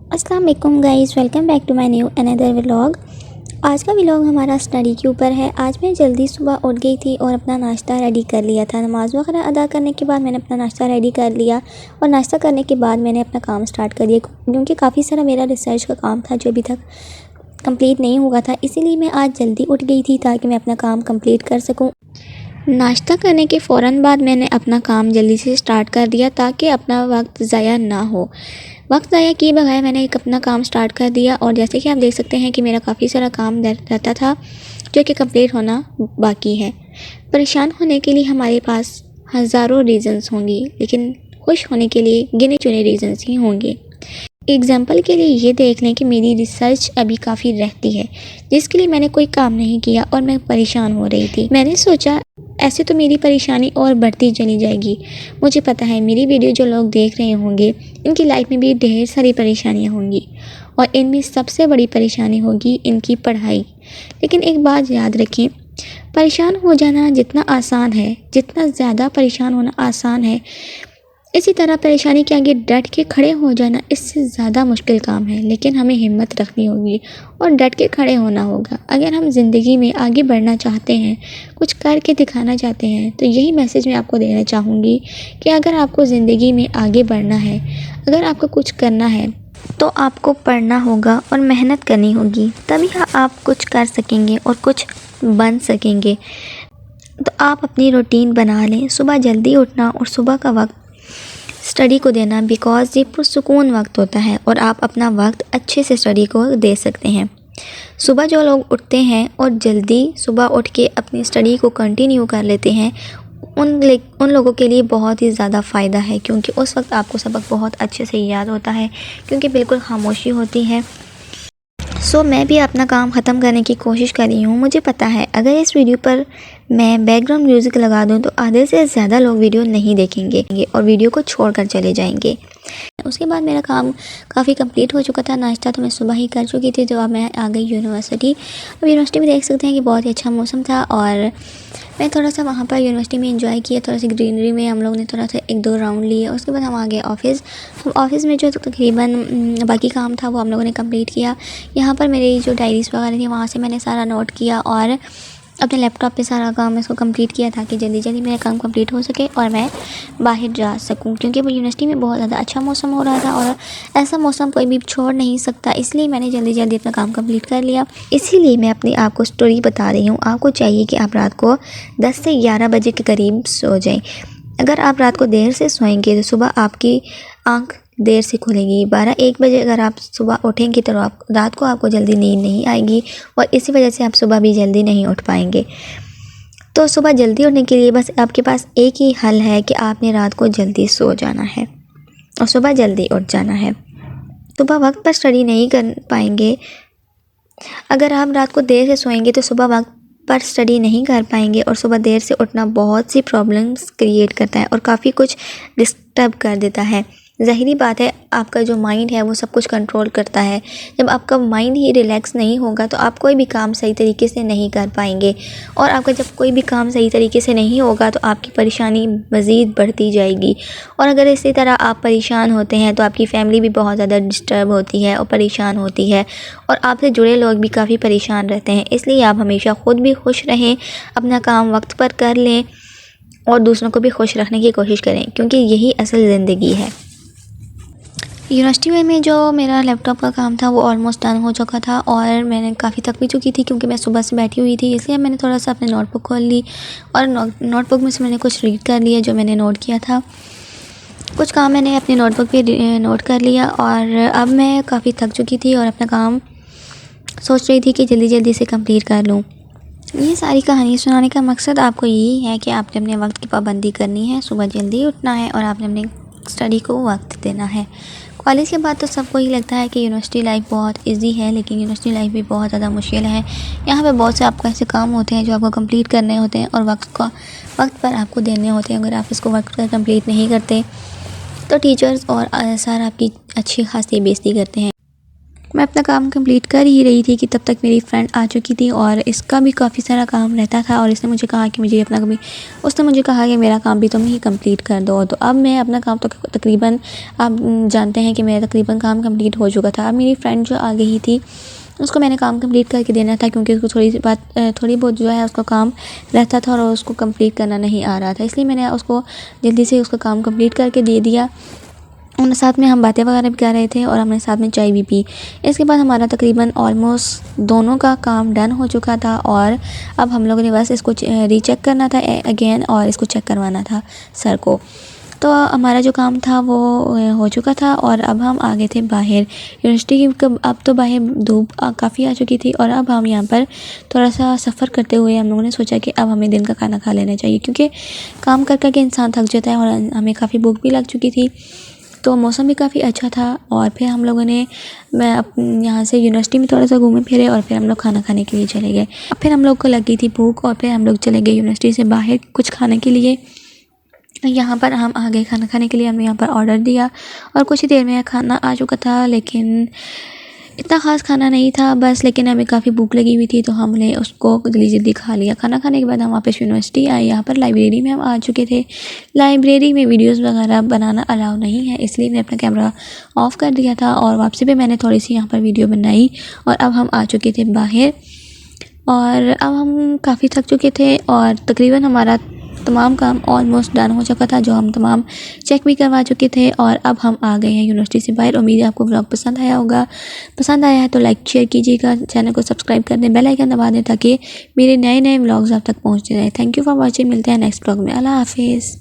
अस्सलाम वालेकुम guys, welcome back to my new another vlog. आज का व्लॉग हमारा स्टडी के ऊपर है। आज मैं जल्दी सुबह उठ गई थी और अपना नाश्ता रेडी कर लिया था। नमाज़ वगैरह अदा करने के बाद मैंने अपना नाश्ता रेडी कर लिया और नाश्ता करने के बाद मैंने अपना काम स्टार्ट कर दिया, क्योंकि काफ़ी सारा मेरा रिसर्च का काम था जो अभी तक कंप्लीट नहीं हुआ था। इसीलिए मैं आज जल्दी उठ गई थी ताकि मैं अपना काम कंप्लीट कर सकूँ। नाश्ता करने के फ़ौरन बाद मैंने अपना काम जल्दी से स्टार्ट कर दिया ताकि अपना वक्त ज़ाया ना हो। वक्त ज़ाया किए बगैर मैंने एक अपना काम स्टार्ट कर दिया और जैसे कि आप देख सकते हैं कि मेरा काफ़ी सारा काम रहता था जो कि कंप्लीट होना बाकी है। परेशान होने के लिए हमारे पास हज़ारों रीज़न्स होंगी, लेकिन खुश होने के लिए गिने चुने रीज़न्स ही होंगे। एग्ज़ाम्पल के लिए ये देख लें कि मेरी रिसर्च अभी काफ़ी रहती है, जिसके लिए मैंने कोई काम नहीं किया और मैं परेशान हो रही थी। मैंने सोचा ऐसे तो मेरी परेशानी और बढ़ती चली जाएगी। मुझे पता है मेरी वीडियो जो लोग देख रहे होंगे इनकी लाइफ में भी ढेर सारी परेशानियां होंगी और इनमें सबसे बड़ी परेशानी होगी इनकी पढ़ाई। लेकिन एक बात याद रखें, परेशान हो जाना जितना आसान है, जितना ज़्यादा परेशान होना आसान है, इसी तरह परेशानी के आगे डट के खड़े हो जाना इससे ज़्यादा मुश्किल काम है। लेकिन हमें हिम्मत रखनी होगी और डट के खड़े होना होगा। अगर हम ज़िंदगी में आगे बढ़ना चाहते हैं, कुछ करके दिखाना चाहते हैं, तो यही मैसेज मैं आपको देना चाहूँगी कि अगर आपको ज़िंदगी में आगे बढ़ना है, अगर आपको कुछ करना है, तो आपको पढ़ना होगा और मेहनत करनी होगी। तभी आप कुछ कर सकेंगे और कुछ बन सकेंगे। तो आप अपनी रूटीन बना लें, सुबह जल्दी उठना और सुबह का वक्त स्टडी को देना, बिकॉज़ ये पुरसुकून वक्त होता है और आप अपना वक्त अच्छे से स्टडी को दे सकते हैं। सुबह जो लोग उठते हैं और जल्दी सुबह उठ के अपनी स्टडी को कंटिन्यू कर लेते हैं, उन लोगों के लिए बहुत ही ज़्यादा फ़ायदा है, क्योंकि उस वक्त आपको सबक बहुत अच्छे से याद होता है, क्योंकि बिल्कुल खामोशी होती है। मैं भी अपना काम ख़त्म करने की कोशिश कर रही हूँ। मुझे पता है अगर इस वीडियो पर मैं बैकग्राउंड म्यूज़िक लगा दूँ तो आधे से ज़्यादा लोग वीडियो नहीं देखेंगे और वीडियो को छोड़कर चले जाएंगे। उसके बाद मेरा काम काफ़ी कंप्लीट हो चुका था। नाश्ता तो मैं सुबह ही कर चुकी थी, तो अब मैं आ गई यूनिवर्सिटी। अब यूनिवर्सिटी में देख सकते हैं कि बहुत ही अच्छा मौसम था और मैं थोड़ा सा वहाँ पर यूनिवर्सिटी में एंजॉय किया। थोड़ा सी ग्रीनरी में हम लोग ने थोड़ा सा 1-2 राउंड लिए। उसके बाद हम आ गए ऑफ़िस। ऑफ़िस में जो तकरीबन बाकी काम था वो हम लोगों ने कंप्लीट किया। यहाँ पर मेरी जो डायरीज़ वगैरह थी वहाँ से मैंने सारा नोट किया और अपने लैपटॉप पे सारा काम इसको कंप्लीट किया ताकि जल्दी जल्दी मेरा काम कंप्लीट हो सके और मैं बाहर जा सकूं, क्योंकि वो यूनिवर्सिटी में बहुत ज़्यादा अच्छा मौसम हो रहा था और ऐसा मौसम कोई भी छोड़ नहीं सकता। इसलिए मैंने जल्दी जल्दी अपना काम कंप्लीट कर लिया। इसीलिए मैं अपने आप को स्टोरी बता रही हूँ। आपको चाहिए कि आप रात को 10 से 11 बजे के करीब सो जाएं। अगर आप रात को देर से सोएंगे तो सुबह आपकी आँख देर से खुलेगी। 12-1 बजे अगर आप सुबह उठेंगे तो रात को आपको जल्दी नींद नहीं आएगी और इसी वजह से आप सुबह भी जल्दी नहीं उठ पाएंगे। तो सुबह जल्दी उठने के लिए बस आपके पास एक ही हल है कि आपने रात को जल्दी सो जाना है और सुबह जल्दी उठ जाना है। सुबह वक्त पर स्टडी नहीं कर पाएंगे। अगर आप रात को देर से सोएंगे तो सुबह वक्त पर स्टडी नहीं कर पाएंगे और सुबह देर से उठना बहुत सी प्रॉब्लम्स क्रिएट करता है और काफ़ी कुछ डिस्टर्ब कर देता है। ज़ाहिरी बात है, आपका जो माइंड है वो सब कुछ कंट्रोल करता है। जब आपका माइंड ही रिलैक्स नहीं होगा तो आप कोई भी काम सही तरीके से नहीं कर पाएंगे और आपका जब कोई भी काम सही तरीके से नहीं होगा तो आपकी परेशानी मज़ीद बढ़ती जाएगी। और अगर इसी तरह आप परेशान होते हैं तो आपकी फैमिली भी बहुत ज़्यादा डिस्टर्ब होती है और परेशान होती है और आपसे जुड़े लोग भी काफ़ी परेशान रहते हैं। इसलिए आप हमेशा ख़ुद भी खुश रहें, अपना काम वक्त पर कर लें और दूसरों को भी खुश रखने की कोशिश करें, क्योंकि यही असल ज़िंदगी है। यूनिवर्सिटी में जो मेरा लैपटॉप का काम था वो ऑलमोस्ट डन हो चुका था और मैंने काफ़ी थक भी चुकी थी, क्योंकि मैं सुबह से बैठी हुई थी। इसलिए मैंने थोड़ा सा अपने नोटबुक खोल ली और नोटबुक में से मैंने कुछ रीड कर लिया जो मैंने नोट किया था। कुछ काम मैंने अपने नोटबुक पे नोट कर लिया और अब मैं काफ़ी थक चुकी थी और अपना काम सोच रही थी कि जल्दी जल्दी से कंप्लीट कर लूँ। ये सारी कहानी सुनाने का मकसद आपको यही है कि आपने अपने वक्त की पाबंदी करनी है, सुबह जल्दी उठना है और आपने अपने स्टडी को वक्त देना है। कॉलेज के बाद तो सबको ही लगता है कि यूनिवर्सिटी लाइफ बहुत इजी है, लेकिन यूनिवर्सिटी लाइफ भी बहुत ज़्यादा मुश्किल है। यहाँ पे बहुत से आपको ऐसे काम होते हैं जो आपको कंप्लीट करने होते हैं और वक्त पर आपको देने होते हैं। अगर आप इसको वक्त पर कंप्लीट नहीं करते तो टीचर्स और सर आपकी अच्छी खासी बेइज्जती करते हैं। मैं अपना काम कंप्लीट कर ही रही थी कि तब तक मेरी फ्रेंड आ चुकी थी और इसका भी काफ़ी सारा काम रहता था और इसने मुझे कहा कि मुझे अपना उसने मुझे कहा कि मेरा काम भी तुम ही कंप्लीट कर दो। तो अब मैं अपना काम तो तकरीबन आप जानते हैं कि मेरा तकरीबन काम कंप्लीट हो चुका था। अब मेरी फ्रेंड जो आ गई थी उसको मैंने काम कंप्लीट करके देना था, क्योंकि उसको थोड़ी बहुत जो है उसका काम रहता था और उसको कंप्लीट करना नहीं आ रहा था, इसलिए मैंने उसको जल्दी से उसका काम कंप्लीट करके दे दिया। उन साथ में हम बातें वगैरह भी कर रहे थे और हमने साथ में चाय भी पी। इसके बाद हमारा तकरीबन ऑलमोस्ट दोनों का काम डन हो चुका था और अब हम लोगों ने बस इसको रीचेक करना था अगेन और इसको चेक करवाना था सर को। तो हमारा जो काम था वो हो चुका था और अब हम आ गए थे बाहर यूनिवर्सिटी की। अब तो बाहर धूप काफ़ी आ चुकी थी और अब हम यहाँ पर थोड़ा सा सफ़र करते हुए हम लोगों ने सोचा कि अब हमें दिन का खाना खा लेना चाहिए, क्योंकि काम कर कर के इंसान थक जाता है और हमें काफ़ी भूख भी लग चुकी थी। तो मौसम भी काफ़ी अच्छा था और फिर हम लोगों ने यहाँ से यूनिवर्सिटी में थोड़ा सा घूमे फिरे और फिर हम लोग खाना खाने के लिए चले गए। फिर हम लोग को लग गई थी भूख और फिर हम लोग चले गए यूनिवर्सिटी से बाहर कुछ खाने के लिए। यहाँ पर हम आ गए खाना खाने के लिए। हमने यहाँ पर ऑर्डर दिया और कुछ ही देर में खाना आ चुका था, लेकिन इतना ख़ास खाना नहीं था बस, लेकिन हमें काफ़ी भूख लगी हुई थी तो हमने उसको जल्दी खा लिया। खाना खाने के बाद हम वापस यूनिवर्सिटी आए। यहाँ पर लाइब्रेरी में हम आ चुके थे। लाइब्रेरी में वीडियोस वगैरह बनाना अलाउ नहीं है, इसलिए मैंने अपना कैमरा ऑफ़ कर दिया था और वापसी पे मैंने थोड़ी सी यहाँ पर वीडियो बनाई। और अब हम आ चुके थे बाहर और अब हम काफ़ी थक चुके थे और तकरीबन हमारा तमाम काम ऑलमोस्ट डन हो चुका था, जो हम तमाम चेक भी करवा चुके थे। और अब हम आ गए हैं यूनिवर्सिटी से बाहर। उम्मीद है आपको ब्लॉग पसंद आया होगा। पसंद आया है तो लाइक शेयर कीजिएगा, चैनल को सब्सक्राइब कर दें, बेल आइकन दबा दें ताकि मेरे नए व्लॉग्स आप तक पहुँचते रहें। Thank you for watching. मिलते हैं नेक्स्ट ब्लॉग में। अल्लाह हाफिज़।